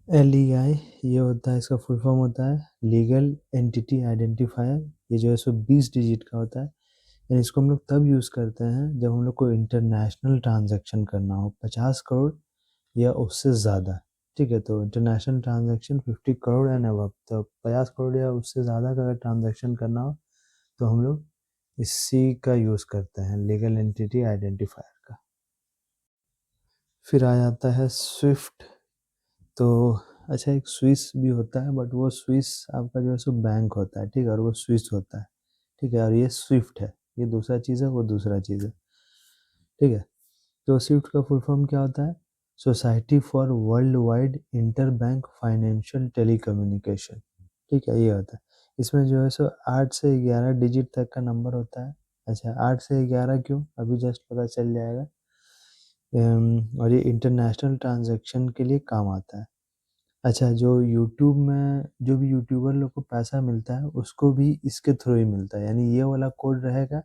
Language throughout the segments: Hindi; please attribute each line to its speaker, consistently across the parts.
Speaker 1: LEI ये होता है, इसका फुल फॉर्म होता है लीगल एंटिटी आइडेंटिफायर। ये जो है सो 20 डिजिट का होता है। यानी इसको हम लोग तब यूज़ करते हैं जब हम लोग को इंटरनेशनल ट्रांजैक्शन करना हो 50 करोड़ या उससे ज़्यादा। ठीक है, तो international transaction 50 crore and above, तो 50 करोड़ या उससे ज़्यादा का अगर ट्रांजैक्शन करना हो तो हम लोग इसी का यूज़ करते हैं, लीगल एंटिटी आइडेंटिफायर का। फिर आ जाता है स्विफ्ट। तो अच्छा, एक स्विस भी होता है, बट वो स्विस आपका जो है सो बैंक होता है, ठीक है, और वो स्विस होता है, ठीक है, और ये स्विफ्ट है, ये दूसरा चीज़ है, वो दूसरा चीज़ है, ठीक है। तो स्विफ्ट का फुल फॉर्म क्या होता है? Society for world wide inter bank financial telecommunication, ठीक है, ये होता है। इसमें जो है सो 8 से 11 डिजिट तक का नंबर होता है। अच्छा, 8 से 11 क्यों, अभी जस्ट पता चल जाएगा। और ये इंटरनेशनल ट्रांजैक्शन के लिए काम आता है। अच्छा, जो यूट्यूब में जो भी यूट्यूबर लोग को पैसा मिलता है उसको भी इसके थ्रू ही मिलता है, यानी ये वाला कोड रहेगा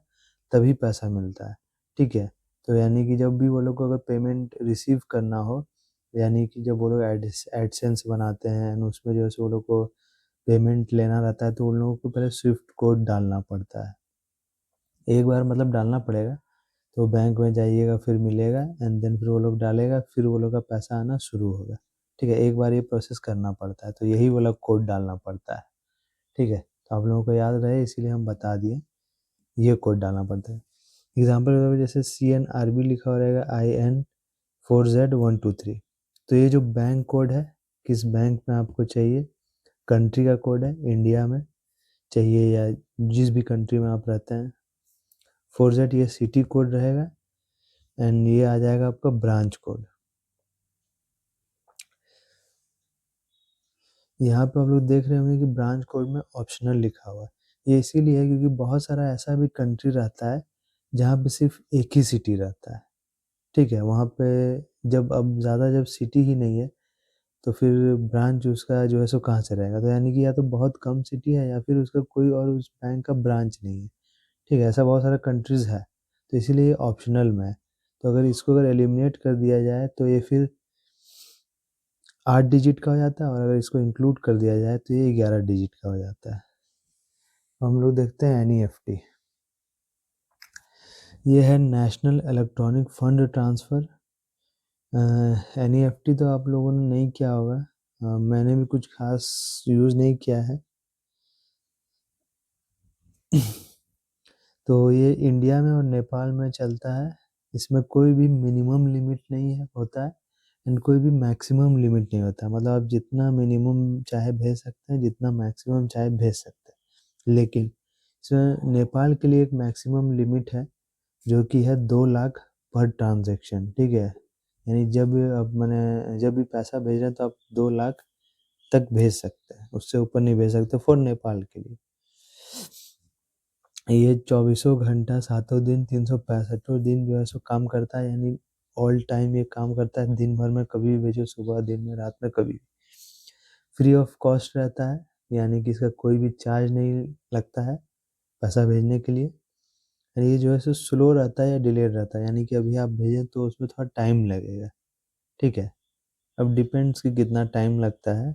Speaker 1: तभी पैसा मिलता है, ठीक है। तो यानी कि जब भी वो लोग को अगर पेमेंट रिसीव करना हो, यानी कि जब वो लोग एडसेंस बनाते हैं उसमें जो है सो वो लोग को पेमेंट लेना रहता है, तो उन लोगों को पहले स्विफ्ट कोड डालना पड़ता है। एक बार मतलब डालना पड़ेगा, तो बैंक में जाइएगा, फिर मिलेगा, एंड देन फिर वो लोग डालेगा, फिर वो लोग का पैसा आना शुरू होगा, ठीक है। एक बार ये प्रोसेस करना पड़ता है, तो यही वाला कोड डालना पड़ता है, ठीक है। तो आप लोगों को याद रहे इसीलिए हम बता दिए, ये कोड डालना पड़ता है। एग्जाम्पल जैसे CNRB लिखा हो रहेगा IN4Z123, तो ये जो बैंक कोड है, किस बैंक में आपको चाहिए, कंट्री का कोड है, इंडिया में चाहिए या जिस भी कंट्री में आप रहते हैं। 4Z ये सिटी कोड रहेगा, एंड ये आ जाएगा आपका ब्रांच कोड। यहाँ पे आप लोग देख रहे होंगे कि ब्रांच कोड में ऑप्शनल लिखा हुआ है। ये इसीलिए है क्योंकि बहुत सारा ऐसा भी कंट्री रहता है जहाँ पे सिर्फ एक ही सिटी रहता है, ठीक है। वहाँ पे जब अब ज़्यादा जब सिटी ही नहीं है, तो फिर ब्रांच उसका जो है सो कहाँ से रहेगा, तो यानी कि या तो बहुत कम सिटी है या फिर उसका कोई और उस बैंक का ब्रांच नहीं है, ठीक है। ऐसा बहुत सारा कंट्रीज़ है, तो इसीलिए ये ऑप्शनल में है। तो अगर इसको अगर एलिमिनेट कर दिया जाए तो ये फिर 8 डिजिट का हो जाता है, और अगर इसको इंक्लूड कर दिया जाए तो ये 11 डिजिट का हो जाता है। हम लोग देखते हैं NEFT। ये है national electronic fund transfer. NEFT तो आप लोगों ने नहीं किया होगा, मैंने भी कुछ खास यूज़ नहीं किया है। तो ये इंडिया में और नेपाल में चलता है। इसमें कोई भी मिनिमम लिमिट नहीं है होता है, एंड कोई भी मैक्सिमम लिमिट नहीं होता, मतलब आप जितना मिनिमम चाहे भेज सकते हैं, जितना मैक्सिमम चाहे भेज सकते हैं। लेकिन इसमें नेपाल के लिए एक मैक्सिमम लिमिट है जो कि है 2 लाख पर ट्रांजैक्शन, ठीक है। यानी जब अब मैंने जब भी पैसा भेज रहे हैं तो आप 2 लाख तक भेज सकते हैं, उससे ऊपर नहीं भेज सकते फॉर नेपाल के लिए। ये 24 घंटा 7 दिन 365 दिन जो है सो काम करता है, यानी ऑल टाइम ये काम करता है, दिन भर में कभी भी भेजो, सुबह, दिन में, रात में, कभी भी। फ्री ऑफ कॉस्ट रहता है, यानी कि इसका कोई भी चार्ज नहीं लगता है पैसा भेजने के लिए। और ये जो है सो स्लो रहता है या डिलेड रहता है, यानी कि अभी आप भेजें तो उसमें थोड़ा टाइम लगेगा, ठीक है। अब डिपेंड्स कि कितना टाइम लगता है,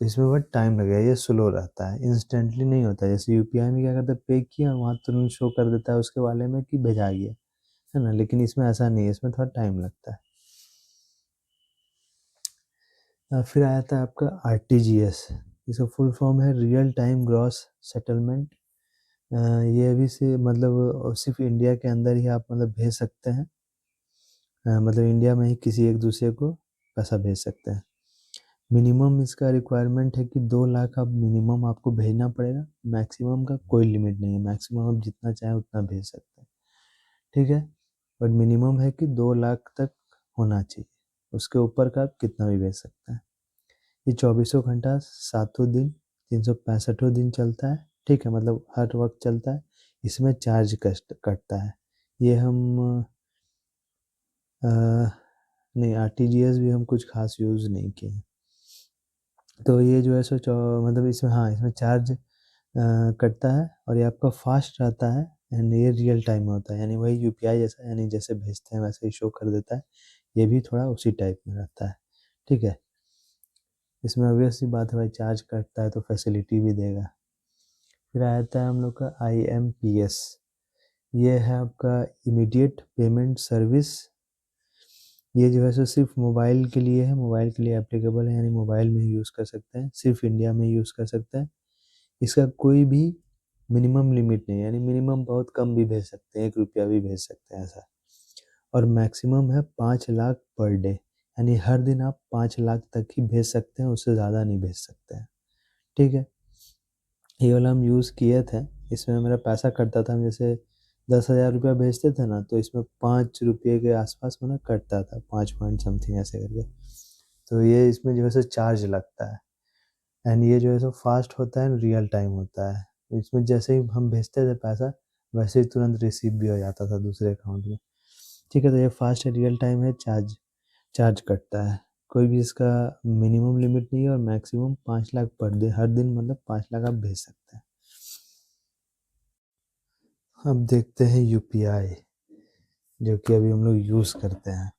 Speaker 1: तो इसमें बहुत टाइम लगेगा, ये स्लो रहता है, इंस्टेंटली नहीं होता है। जैसे यूपीआई में क्या करते हैं, पे किया वहाँ तुरंत शो कर देता है उसके वाले में कि भेजा गया, है ना, लेकिन इसमें ऐसा नहीं है, इसमें थोड़ा टाइम लगता है। फिर आया था आपका RTGS। इसका फुल फॉर्म है रियल टाइम ग्रॉस सेटलमेंट। ये अभी से मतलब सिर्फ इंडिया के अंदर ही आप मतलब भेज सकते हैं, मतलब इंडिया में ही किसी एक दूसरे को पैसा भेज सकते हैं। मिनिमम इसका रिक्वायरमेंट है कि 2 लाख आप मिनिमम आपको भेजना पड़ेगा, मैक्सिमम का कोई लिमिट नहीं है, मैक्सिमम आप जितना चाहें उतना भेज सकते हैं, ठीक है। बट मिनिमम है कि 2 लाख तक होना चाहिए, उसके ऊपर का आप कितना भी भेज सकते हैं। ये 24 घंटा 7 दिन 365 दिन चलता है, ठीक है, मतलब हर वक्त चलता है। इसमें चार्ज कटता है, ये हम नहीं, RTGS भी हम कुछ खास यूज़ नहीं किए हैं। तो ये जो है सो मतलब इसमें, हाँ, इसमें चार्ज कटता है, और ये आपका फास्ट रहता है, एंड ये रियल टाइम में होता है, यानी वही यूपीआई जैसा, यानी जैसे भेजते हैं वैसे ही शो कर देता है। ये भी थोड़ा उसी टाइप में रहता है, ठीक है। इसमें ऑब्वियस सी बात है भाई, चार्ज कटता है तो फैसिलिटी भी देगा। फिर आता है हम लोग का IMPS। ये है आपका इमीडिएट पेमेंट सर्विस। ये जो है सो सिर्फ मोबाइल के लिए है, मोबाइल के लिए एप्लीकेबल है, यानी मोबाइल में ही यूज़ कर सकते हैं, सिर्फ इंडिया में यूज़ कर सकते हैं। इसका कोई भी मिनिमम लिमिट नहीं है, यानी मिनिमम बहुत कम भी भेज सकते हैं, 1 रुपया भी भेज सकते हैं ऐसा। और मैक्सिमम है 5 लाख पर डे, यानी हर दिन आप 5 लाख तक ही भेज सकते हैं, उससे ज़्यादा नहीं भेज सकते हैं। ठीक है, ये वाला हम यूज़ किए थे। इसमें मेरा पैसा कटता था, हम जैसे 10,000 रुपया भेजते थे ना, तो इसमें 5 रुपये के आसपास में ना कटता था, 5 पॉइंट समथिंग ऐसे करके। तो ये इसमें जो है सो चार्ज लगता है। एंड ये जो है सो फास्ट होता है, रियल टाइम होता है। इसमें जैसे ही हम भेजते थे पैसा, वैसे ही तुरंत रिसीव भी हो जाता था दूसरे अकाउंट में। ठीक है, तो ये फास्ट है, रियल टाइम है, चार्ज चार्ज कटता है। कोई भी इसका मिनिमम लिमिट नहीं है, और मैक्सिमम 5 लाख पर डे, हर दिन मतलब 5 लाख आप भेज सकते हैं। अब देखते हैं UPI, जो कि अभी हम लोग यूज़ करते हैं।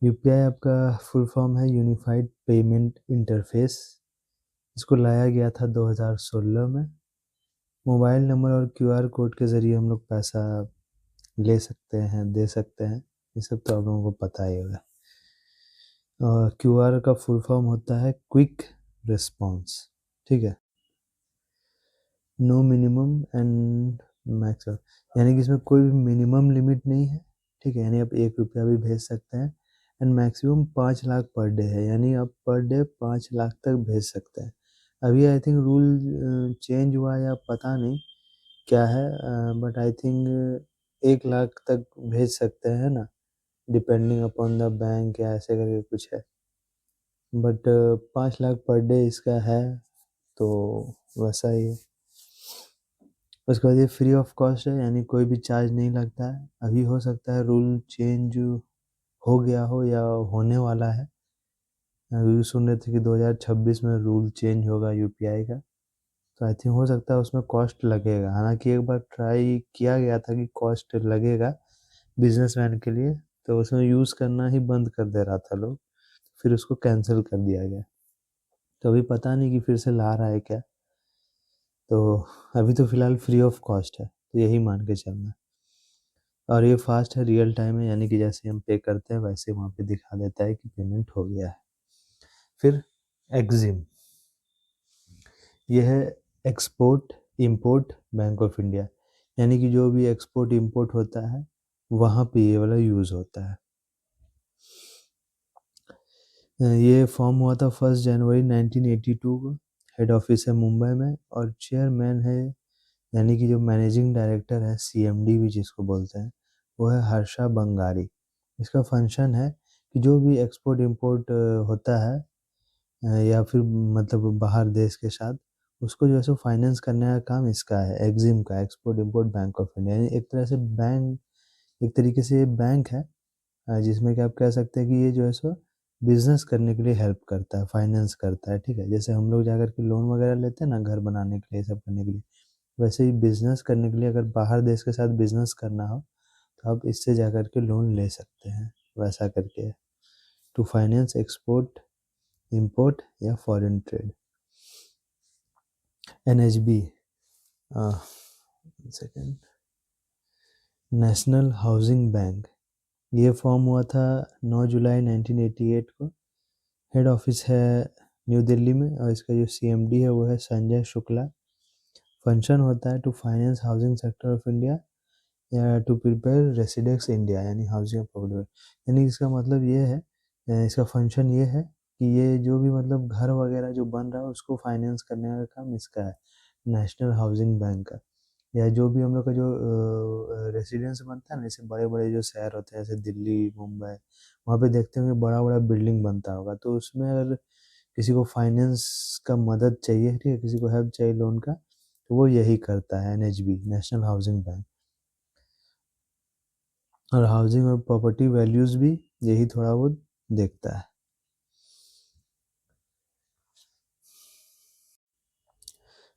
Speaker 1: UPI आपका फुल फॉर्म है यूनिफाइड पेमेंट इंटरफेस। इसको लाया गया था 2016 में। मोबाइल नंबर और QR कोड के ज़रिए हम लोग पैसा ले सकते हैं, दे सकते हैं, ये सब तो आप लोगों को पता ही होगा। और QR का फुल फॉर्म होता है क्विक रिस्पॉन्स। ठीक है, नो मिनिमम एंड मैक्स, यानी कि इसमें कोई भी मिनिमम लिमिट नहीं है। ठीक है, यानी आप 1 रुपया भी भेज सकते हैं। And maximum 5 lakh per day है, यानी आप पर डे 5 लाख तक भेज सकते हैं। अभी आई थिंक रूल चेंज हुआ या पता नहीं क्या है, बट आई थिंक 1 लाख तक भेज सकते हैं ना, डिपेंडिंग अपॉन द बैंक या ऐसे करके कुछ है। बट 5 लाख पर डे इसका है, तो वैसा ही है। उसके बाद ये फ्री ऑफ कॉस्ट है, यानी कोई भी चार्ज नहीं लगता है। अभी हो सकता है रूल चेंज हो गया हो या होने वाला है। अभी सुन रहे थे कि 2026 में रूल चेंज होगा UPI का, तो आई थिंक हो सकता है उसमें कॉस्ट लगेगा। हालांकि एक बार ट्राई किया गया था कि कॉस्ट लगेगा बिजनेसमैन के लिए, तो उसमें यूज़ करना ही बंद कर दे रहा था लोग, फिर उसको कैंसिल कर दिया गया। तो अभी पता नहीं कि फिर से ला रहा है क्या। तो अभी तो फ़िलहाल फ्री ऑफ कॉस्ट है, तो यही मान के चलना। और ये फास्ट है, रियल टाइम है, यानी कि जैसे हम पे करते हैं वैसे वहाँ पे दिखा देता है कि पेमेंट हो गया है। फिर एक्जिम, ये है export import bank of India, यानी कि जो भी एक्सपोर्ट इंपोर्ट होता है वहाँ पे ये वाला यूज़ होता है। ये फॉर्म हुआ था 1 जनवरी 1982 को। हेड ऑफिस है मुंबई में, और चेयरमैन है, यानी कि जो मैनेजिंग डायरेक्टर है, CMD भी जिसको बोलते हैं, वो है हर्षा बंगारी। इसका फंक्शन है कि जो भी एक्सपोर्ट इंपोर्ट होता है, या फिर मतलब बाहर देश के साथ, उसको जो है सो फाइनेंस करने का काम इसका है, एक्जिम का, export import bank of India. यानी एक तरह से बैंक, एक तरीके से ये बैंक है, जिसमें कि आप कह सकते हैं कि ये जो है सो बिजनेस करने के लिए हेल्प करता है, फाइनेंस करता है। ठीक है, जैसे हम लोग जाकर के लोन वगैरह लेते हैं ना घर बनाने के लिए, सब करने के लिए, वैसे ही बिजनेस करने के लिए अगर बाहर देश के साथ बिजनेस करना हो तो आप इससे जाकर के लोन ले सकते हैं, वैसा करके, टू फाइनेंस एक्सपोर्ट इंपोर्ट या foreign trade. NHB, second, national housing bank, ये फॉर्म हुआ था 9 जुलाई 1988 को। हेड ऑफिस है न्यू दिल्ली में, और इसका जो CMD है वो है संजय शुक्ला। फंक्शन होता है to finance housing sector of India, or to prepare residence India, यानी हाउसिंग अफोर्डेबल। यानी इसका मतलब ये है, इसका फंक्शन ये है कि ये जो भी मतलब घर वगैरह जो बन रहा है उसको फाइनेंस करने का काम इसका है, नेशनल हाउसिंग बैंक का। या जो भी हम लोग का जो रेसिडेंस बनता है ना, जैसे बड़े बड़े जो शहर होते हैं, जैसे दिल्ली मुंबई, वहाँ पे देखते होंगे बड़ा बड़ा बिल्डिंग बनता होगा, तो उसमें अगर किसी को फाइनेंस का मदद चाहिए, ठीक है, किसी को हेल्प चाहिए लोन का, तो वो यही करता है, NHB, नेशनल हाउसिंग बैंक। और हाउसिंग और प्रॉपर्टी वैल्यूज़ भी यही थोड़ा बहुत देखता है।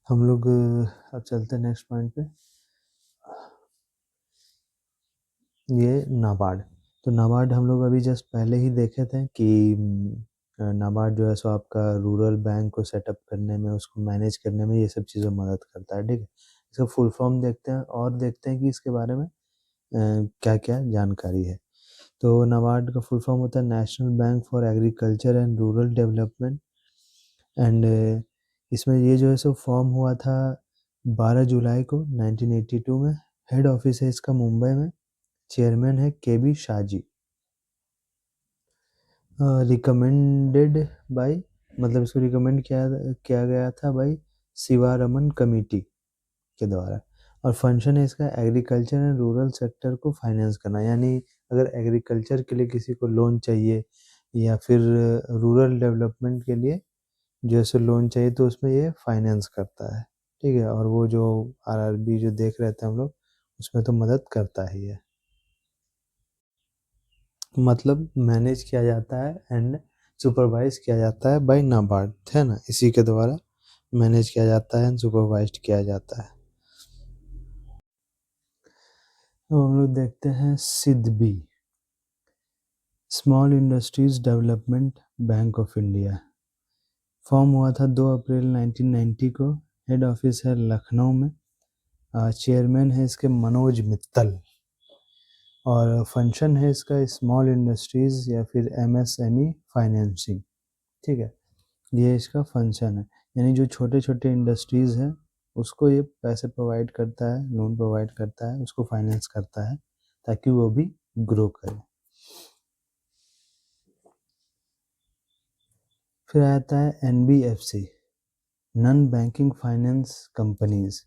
Speaker 1: हम लोग अब चलते हैं नेक्स्ट पॉइंट पे, ये नाबार्ड। तो नाबार्ड हम लोग अभी जस्ट पहले ही देखे थे कि नाबार्ड जो है सो आपका रूरल बैंक को सेटअप करने में, उसको मैनेज करने में, ये सब चीज़ों में मदद करता है, ठीक है। इसका फुल फॉर्म देखते हैं और देखते हैं कि इसके बारे में क्या क्या जानकारी है। तो नाबार्ड का फुल फॉर्म होता है national bank for agriculture and rural development. And इसमें ये जो है सो फॉर्म हुआ था 12 जुलाई को 1982 में। हेड ऑफिस है इसका मुंबई में। चेयरमैन है केबी शाहजी। रिकमेंडेड बाय, मतलब इसको रिकमेंड किया गया था भाई शिवारमन कमेटी के द्वारा। और फंक्शन है इसका एग्रीकल्चर एंड रूरल सेक्टर को फाइनेंस करना, यानी अगर एग्रीकल्चर के लिए किसी को लोन चाहिए या फिर रूरल डेवलपमेंट के लिए जैसे लोन चाहिए तो उसमें ये फाइनेंस करता है, ठीक है। और वो जो आरआरबी जो देख रहे थे हम लोग, उसमें तो मदद करता ही है। मतलब मैनेज किया जाता है एंड सुपरवाइज किया जाता है बाय नाबार्ड, है ना, इसी के द्वारा मैनेज किया जाता है एंड सुपरवाइज किया जाता है। तो हम लोग देखते हैं SIDBI, small industries development bank of India. Form हुआ था 2 अप्रैल 1990 को। हेड ऑफिस है लखनऊ में। चेयरमैन है इसके मनोज मित्तल। और फंक्शन है इसका स्मॉल इंडस्ट्रीज या फिर एमएसएमई फाइनेंसिंग, ठीक है। ये इसका फंक्शन है, यानी जो छोटे छोटे इंडस्ट्रीज हैं उसको ये पैसे प्रोवाइड करता है, लोन प्रोवाइड करता है, उसको फाइनेंस करता है ताकि वो भी ग्रो करे। फिर आता है NBFC, non banking finance companies,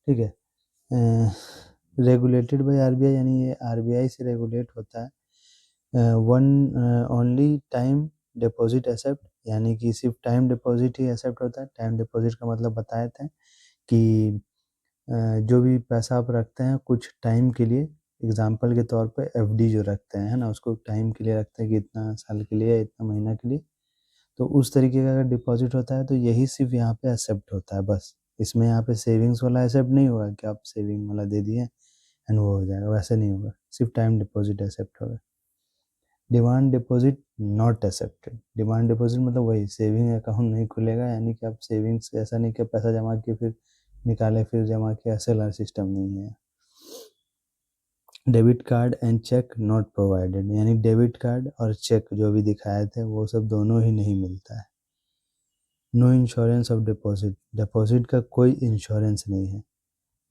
Speaker 1: ठीक है। रेगुलेटेड बाय आरबीआई, यानी ये आरबीआई से रेगुलेट होता है। One only time deposit accept, यानी कि सिर्फ टाइम डिपॉजिट ही एक्सेप्ट होता है। टाइम डिपॉजिट का मतलब बताए थे कि जो भी पैसा आप रखते हैं कुछ टाइम के लिए, एग्जाम्पल के तौर पे एफडी जो रखते हैं, है ना, उसको टाइम के लिए रखते हैं कि इतना साल के लिए, इतना महीना के लिए। तो उस तरीके का अगर डिपॉजिट होता है तो यही सिर्फ यहाँ पे एक्सेप्ट होता है बस। इसमें यहाँ पे सेविंग्स वाला एक्सेप्ट नहीं होगा कि आप सेविंग वाला दे दिए एंड वो हो जाएगा, वैसे नहीं होगा। सिर्फ टाइम डिपॉजिट एक्सेप्ट होगा। Demand deposit not accepted. Demand deposit मतलब वही सेविंग अकाउंट नहीं खुलेगा, यानी कि आप सेविंग्स, ऐसा नहीं कि पैसा जमा किए फिर निकाले फिर जमा किया, ऐसे वाला सिस्टम नहीं है। Debit card and cheque not provided, यानी डेबिट कार्ड और चेक जो भी दिखाए थे वो सब दोनों ही नहीं मिलता है। No insurance of deposit, deposit का कोई इंश्योरेंस नहीं है।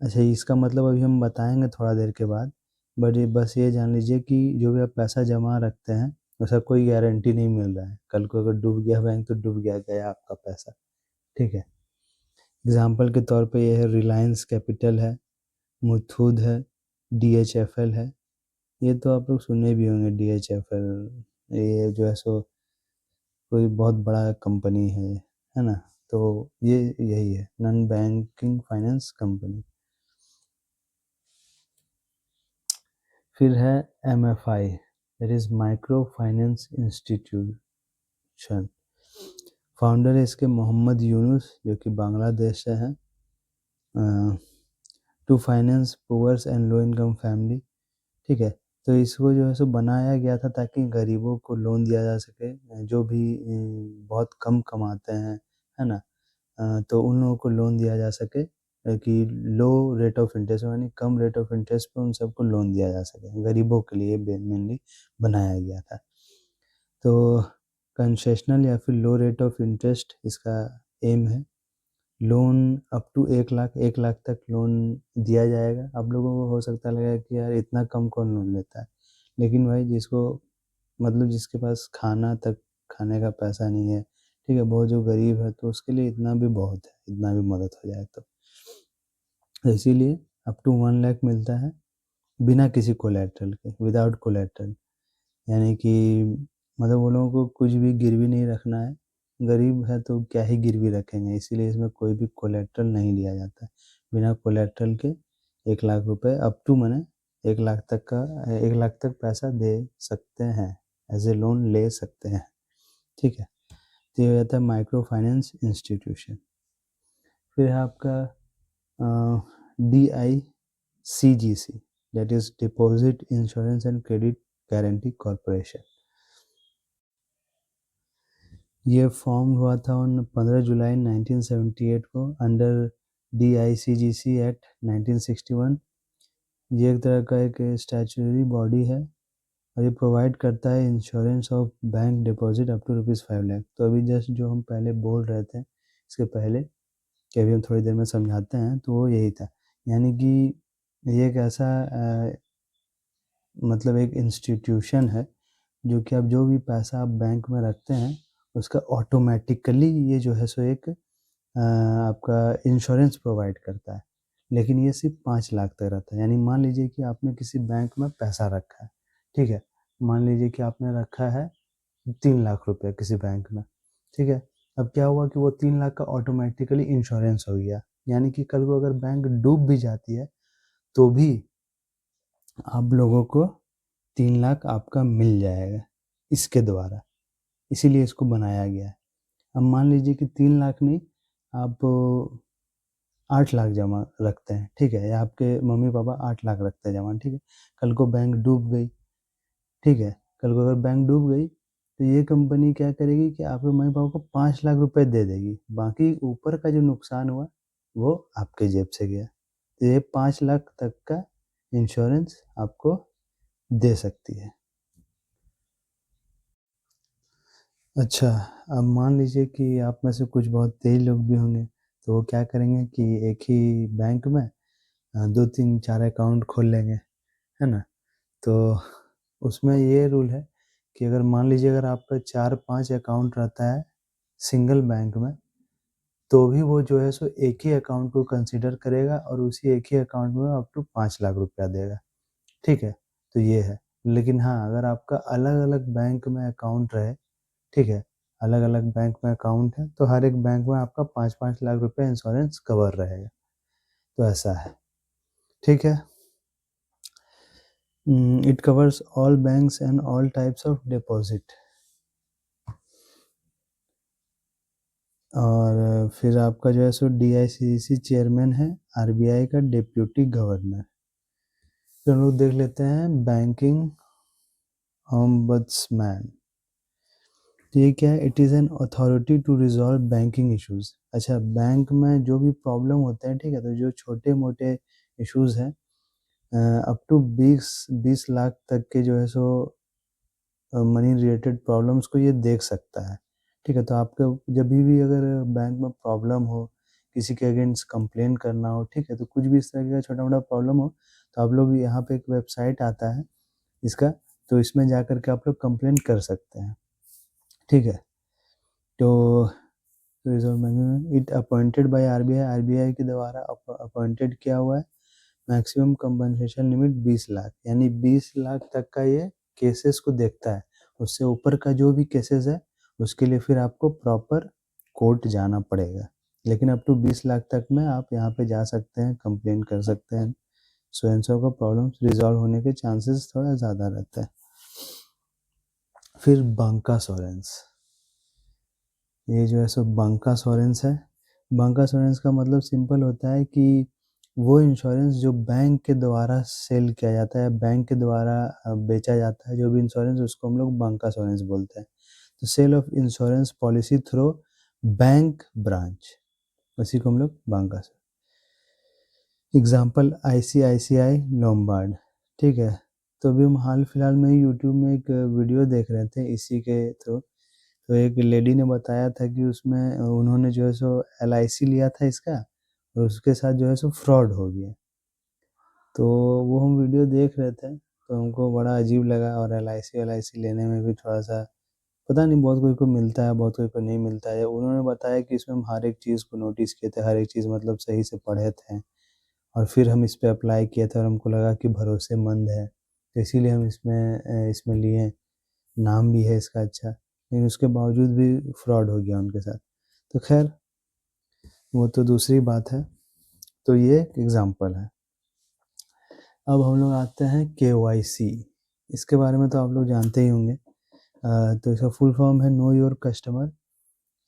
Speaker 1: अच्छा, इसका मतलब अभी हम बताएंगे थोड़ा देर के बाद, बट ये बस ये जान लीजिए कि जो भी आप पैसा जमा रखते हैं उसका कोई गारंटी नहीं मिल रहा है। कल को अगर डूब गया बैंक तो डूब गया आपका पैसा, ठीक है। एग्जाम्पल के तौर पे ये है रिलायंस कैपिटल है, मुथूट है, डीएचएफएल है। ये तो आप लोग सुने भी होंगे डीएचएफएल, ये जो है सो कोई बहुत बड़ा कंपनी है ना। तो ये यही है नॉन बैंकिंग फाइनेंस कंपनी। फिर है MFI, that is micro finance institution. Founder है इसके मोहम्मद यूनुस, जो कि बांग्लादेश से हैं। To finance poors and low income family, ठीक है। तो इसको जो है सो बनाया गया था ताकि गरीबों को लोन दिया जा सके, जो भी बहुत कम कमाते हैं, है ना। तो उन लोगों को लोन दिया जा सके कि लो रेट ऑफ इंटरेस्ट, यानी कम रेट ऑफ इंटरेस्ट पे उन सबको लोन दिया जा सके, गरीबों के लिए मेनली बनाया गया था। तो कंसेशनल या फिर लो रेट ऑफ इंटरेस्ट इसका एम है। Loan up to 1 lakh, 1 lakh तक लोन दिया जाएगा। आप लोगों को हो सकता लगेगा कि यार इतना कम कौन लोन लेता है, लेकिन भाई जिसको, मतलब जिसके पास खाना तक खाने का पैसा नहीं है, ठीक है, बहुत जो गरीब है, तो उसके लिए इतना भी बहुत है, इतना भी मदद हो जाए तो इसीलिए अप टू 1 लाख मिलता है बिना किसी कोलेट्रल के, विदाउट कोलेट्रल। यानी कि मतलब वो लोगों को कुछ भी गिरवी नहीं रखना है। गरीब है तो क्या ही गिरवी रखेंगे, इसीलिए इसमें कोई भी कोलेट्रल नहीं लिया जाता है। बिना कोलेट्रल के 1 लाख रुपए अप टू मने 1 लाख तक का, 1 लाख तक पैसा दे सकते हैं, एज ए लोन ले सकते हैं, ठीक है। तो ये रहता है माइक्रो फाइनेंस इंस्टीट्यूशन। फिर है आपका DICGC, that is deposit insurance and credit guarantee corporation. ये फॉर्म हुआ था ऑन 15 जुलाई 1978 को अंडर DICGC एक्ट 1961। ये एक तरह का एक स्टैट्यूटरी बॉडी है और ये प्रोवाइड करता है insurance of bank deposit up to ₹5 lakh. तो अभी जस्ट जो हम पहले बोल रहे थे इसके पहले कि अभी हम थोड़ी देर में समझाते हैं, तो वो यही था। यानी कि ये एक ऐसा मतलब एक इंस्टीट्यूशन है जो कि आप जो भी पैसा आप बैंक में रखते हैं उसका ऑटोमेटिकली ये जो है सो एक आपका इंश्योरेंस प्रोवाइड करता है। लेकिन ये सिर्फ 5 लाख तक रहता है। यानी मान लीजिए कि आपने किसी बैंक में पैसा रखा है, ठीक है। मान लीजिए कि आपने रखा है 3 लाख रुपए किसी बैंक में, ठीक है। अब क्या हुआ कि वो 3 लाख का ऑटोमेटिकली इंश्योरेंस हो गया। यानी कि कल को अगर बैंक डूब भी जाती है तो भी आप लोगों को 3 लाख आपका मिल जाएगा इसके द्वारा। इसीलिए इसको बनाया गया है। अब मान लीजिए कि 3 लाख नहीं, आप 8 लाख जमा रखते हैं, ठीक है, या आपके मम्मी पापा 8 लाख रखते हैं जमा, ठीक है। कल को बैंक डूब गई, ठीक है। कल को अगर बैंक डूब गई तो ये कंपनी क्या करेगी कि आपके मम्मी पापा को 5 लाख रुपए दे देगी। बाकी ऊपर का जो नुकसान हुआ वो आपके जेब से गया। तो ये 5 लाख तक का इंश्योरेंस आपको दे सकती है। अच्छा, अब मान लीजिए कि आप में से कुछ बहुत तेज लोग भी होंगे, तो वो क्या करेंगे कि एक ही बैंक में 2 3 4 अकाउंट खोल लेंगे, है ना? तो उसमें ये रूल है कि अगर मान लीजिए अगर आपका 4 5 अकाउंट रहता है सिंगल बैंक में, तो भी वो जो है सो एक ही अकाउंट को कंसीडर करेगा और उसी एक ही अकाउंट में अप टू 5 लाख रुपया देगा, ठीक है? तो ये है। लेकिन हाँ, अगर आपका अलग-अलग बैंक में अकाउंट रहे, ठीक है, अलग-अलग बैंक में अकाउंट है, तो हर एक बैंक में आपका 5-5 लाख रुपए इंश्योरेंस कवर रहेगा। तो ऐसा है, ठीक है? It covers all banks and all types of deposit. और फिर आपका जो है सो DICC चेयरमैन है, RBI का डिप्टी गवर्नर। फिर हम लोग देख लेते हैं बैंकिंग ओम्बड्समैन। तो ये क्या है? It is an authority to resolve banking issues. अच्छा, बैंक में जो भी प्रॉब्लम होते हैं, ठीक है, तो जो छोटे-मोटे इश्यूज़ हैं अप टू 20 लाख तक के जो है सो मनी रिलेटेड प्रॉब्लम्स को ये देख सकता है, ठीक है। तो आपको जभी भी अगर बैंक में प्रॉब्लम हो, किसी के अगेंस्ट कंप्लेन करना हो, ठीक है, तो कुछ भी इस तरह का छोटा-मोटा प्रॉब्लम हो, तो आप लोग यहाँ पे एक वेबसाइट आता है इसका, तो इसमें जा कर के आप लोग कंप्लेन कर सकते हैं, ठीक है। तो reserve bank it appointed by RBI, RBI के द्वारा अपॉइंटेड किया हुआ है। मैक्सिमम कंपनसेशन लिमिट 20 लाख, यानी 20 लाख तक का ये केसेस को देखता है। उससे ऊपर का जो भी केसेस है उसके लिए फिर आपको प्रॉपर कोर्ट जाना पड़ेगा। लेकिन अप टू 20 लाख तक में आप यहाँ पे जा सकते हैं, कंप्लेन कर सकते हैं। सो एंड सो का प्रॉब्लम्स रिज़ॉल्व होने के चांसेस थोड़ा ज़्यादा रहता है। फिर बांकासोरेंस, ये जो है सो बांकासोरेंस है। बांकासोरेंस का मतलब सिंपल होता है कि वो इंश्योरेंस जो बैंक के द्वारा सेल किया जाता है, बैंक के द्वारा बेचा जाता है, जो भी इंश्योरेंस उसको हम लोग बांकासोरेंस बोलते हैं। तो sale of insurance policy through bank branch, उसी को हम लोग बांकासोरेंस। एग्जाम्पल ICICI लोम्बार्ड, ठीक है। तो अभी हम हाल फिलहाल में ही यूट्यूब में एक वीडियो देख रहे थे इसी के थ्रू। तो एक लेडी ने बताया था कि उसमें उन्होंने जो है सो LIC लिया था इसका, और उसके साथ जो है सो फ्रॉड हो गया। तो वो हम वीडियो देख रहे थे तो हमको बड़ा अजीब लगा, और LIC लेने में भी थोड़ा-सा पता नहीं, बहुत कोई को मिलता है, बहुत कोई को नहीं मिलता है। उन्होंने बताया कि इसमें हम हर एक चीज़ को नोटिस किए थे, हर एक चीज़ मतलब सही से पढ़े थे, और फिर हम इस पे अप्लाई किए थे और हमको लगा कि भरोसेमंद है, तो इसीलिए हम इसमें लिए। नाम भी है इसका अच्छा, लेकिन उसके बावजूद भी फ्रॉड हो गया उनके साथ। तो खैर वो तो दूसरी बात है। तो ये एक एग्ज़ाम्पल है। अब हम लोग आते हैं KYC। इसके बारे में तो आप लोग जानते ही होंगे। तो इसका फुल फॉर्म है know your customer.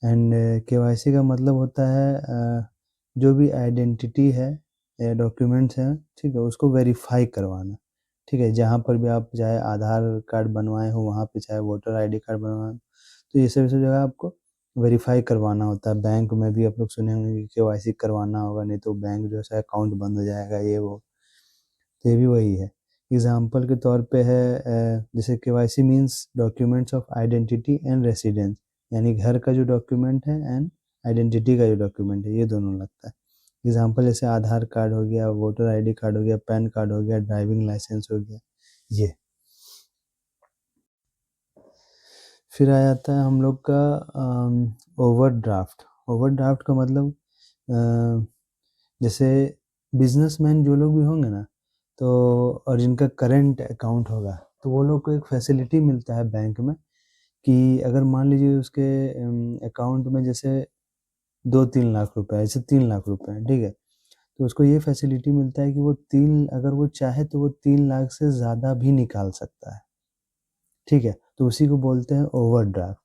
Speaker 1: And KYC का मतलब होता है जो भी आइडेंटिटी है या डॉक्यूमेंट्स हैं, ठीक है, उसको वेरीफाई करवाना, ठीक है। जहाँ पर भी आप चाहे आधार कार्ड बनवाए हो वहाँ पे, चाहे वोटर ID कार्ड बनवाएं, तो ये सब जगह आपको वेरीफाई करवाना होता है। बैंक में भी आप लोग सुने होंगे कि केवाईसी करवाना होगा, नहीं तो बैंक जो है अकाउंट बंद हो जाएगा, ये वो। तो ये भी वही है। एग्जाम्पल के तौर पे है जैसे KYC means documents of identity and residence, यानी घर का जो डॉक्यूमेंट है एंड आइडेंटिटी का जो डॉक्यूमेंट है, ये दोनों लगता है। एग्जाम्पल जैसे आधार कार्ड हो गया, वोटर आईडी कार्ड हो गया, पैन कार्ड हो गया, ड्राइविंग लाइसेंस हो गया, ये। फिर आ जाता है हम लोग का ओवरड्राफ्ट। ओवरड्राफ्ट का मतलब जैसे बिजनेसमैन जो लोग भी होंगे ना, तो और जिनका करंट अकाउंट होगा, तो वो लोग को एक फैसिलिटी मिलता है बैंक में कि अगर मान लीजिए उसके अकाउंट में जैसे 2-3 लाख रुपए है, जैसे 3 लाख रुपए है, ठीक है, तो उसको ये फैसिलिटी मिलता है कि वो 3, अगर वो चाहे तो वो 3 लाख से ज़्यादा भी निकाल सकता है, ठीक है, तो उसी को बोलते हैं ओवरड्राफ्ट,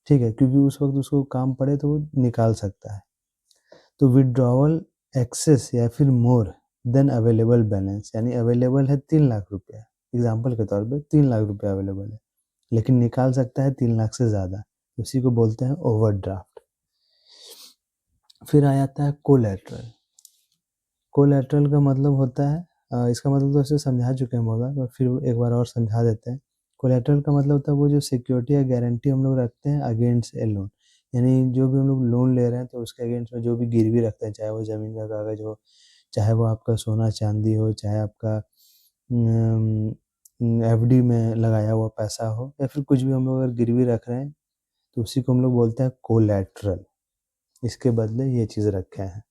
Speaker 1: ठीक है, क्योंकि उस वक्त उसको काम पड़े तो वो निकाल सकता है। तो विड्रॉवल एक्सेस या फिर मोर देन अवेलेबल बैलेंस, यानी अवेलेबल है 3 लाख रुपया, एग्जाम्पल के तौर पे 3 लाख रुपया अवेलेबल है, लेकिन निकाल सकता है 3 लाख से ज़्यादा, उसी को बोलते हैं ओवरड्राफ्ट। फिर आ जाता है कोलैटरल। कोलैटरल का मतलब होता है इसका मतलब तो ऐसे समझा चुके हैं बहुत बार, पर फिर एक बार और समझा देते हैं। कोलैटरल का मतलब होता है वो जो सिक्योरिटी या गारंटी हम लोग रखते हैं अगेंस्ट ए लोन, यानी जो भी हम लोग लोन ले रहे हैं तो उसके अगेंस्ट में जो भी गिरवी रखते हैं, चाहे वो ज़मीन का कागज़ हो, चाहे वो आपका सोना चांदी हो, चाहे आपका एफडी में लगाया हुआ पैसा हो, या फिर कुछ भी हम लोग अगर गिरवी रख रहे हैं तो उसी को हम लोग बोलते हैं कोलैटरल। इसके बदले ये चीज़ रखे हैं।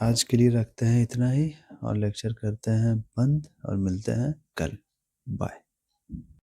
Speaker 1: आज के लिए रखते हैं इतना ही और लेक्चर करते हैं बंद और मिलते हैं कल। बाय।